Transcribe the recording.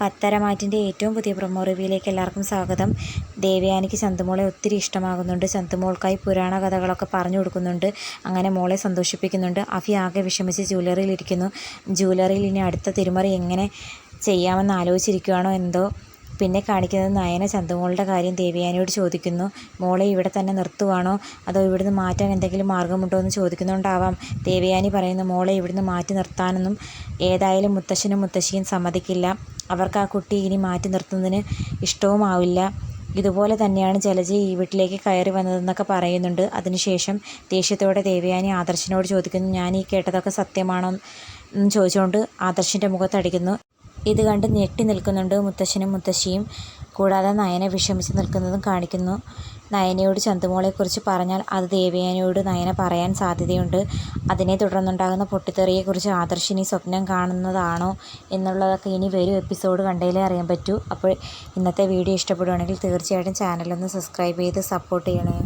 പത്തരമാറ്റിൻ്റെ ഏറ്റവും പുതിയ പ്രൊമോ റിവ്യൂയിലേക്ക് എല്ലാവർക്കും സ്വാഗതം. ദേവയാനിക്ക് ചന്തുമോളെ ഒത്തിരി ഇഷ്ടമാകുന്നുണ്ട്. ചന്തുമോൾക്കായി പുരാണ കഥകളൊക്കെ പറഞ്ഞു കൊടുക്കുന്നുണ്ട്. അങ്ങനെ മോളെ സന്തോഷിപ്പിക്കുന്നുണ്ട്. അഫി ആകെ വിഷമിച്ച് ജ്വല്ലറിയിലിരിക്കുന്നു. ജ്വല്ലറിയിൽ ഇനി അടുത്ത തിരുമറി എങ്ങനെ ചെയ്യാമെന്ന് ആലോചിച്ചിരിക്കുകയാണോ എന്തോ. പിന്നെ കാണിക്കുന്നത് നയന ചന്തുമോളുടെ കാര്യം ദേവയാനിയോട് ചോദിക്കുന്നു. മോളെ ഇവിടെ തന്നെ നിർത്തുവാണോ അതോ ഇവിടുന്ന് മാറ്റാൻ എന്തെങ്കിലും മാർഗ്ഗമുണ്ടോ എന്ന് ചോദിക്കുന്നുണ്ടാവാം. ദേവയാനി പറയുന്നു, മോളെ ഇവിടുന്ന് മാറ്റി നിർത്താനൊന്നും ഏതായാലും മുത്തശ്ശനും മുത്തശ്ശിയും സമ്മതിക്കില്ല. അവർക്ക് ആ കുട്ടി ഇനി മാറ്റി നിർത്തുന്നതിന് ഇഷ്ടവുമാവില്ല. ഇതുപോലെ തന്നെയാണ് ജലജ ഈ വീട്ടിലേക്ക് കയറി വന്നതെന്നൊക്കെ പറയുന്നുണ്ട്. അതിനുശേഷം ദേഷ്യത്തോടെ ദേവയാനി ആദർശിനോട് ചോദിക്കുന്നു, ഞാൻ ഈ കേട്ടതൊക്കെ സത്യമാണോ എന്ന് ചോദിച്ചുകൊണ്ട് ആദർശിൻ്റെ മുഖത്തടിക്കുന്നു. ഇത് കണ്ട് ഞെട്ടി നിൽക്കുന്നുണ്ട് മുത്തശ്ശനും മുത്തശ്ശിയും. കൂടാതെ നയന വിഷമിച്ച് നിൽക്കുന്നതും കാണിക്കുന്നു. നയനയോട് ചന്തുമോളെക്കുറിച്ച് പറഞ്ഞാൽ അത് ദേവയാനിയോട് നയന പറയാൻ സാധ്യതയുണ്ട്. അതിനെ തുടർന്നുണ്ടാകുന്ന പൊട്ടിത്തെറിയെക്കുറിച്ച് ആദർശിനി സ്വപ്നം കാണുന്നതാണോ എന്നുള്ളതൊക്കെ ഇനി വരും എപ്പിസോഡ് കണ്ടേലേ അറിയാൻ പറ്റൂ. അപ്പോൾ ഇന്നത്തെ വീഡിയോ ഇഷ്ടപ്പെടുകയാണെങ്കിൽ തീർച്ചയായിട്ടും ചാനലൊന്ന് സബ്സ്ക്രൈബ് ചെയ്ത് സപ്പോർട്ട് ചെയ്യണേ.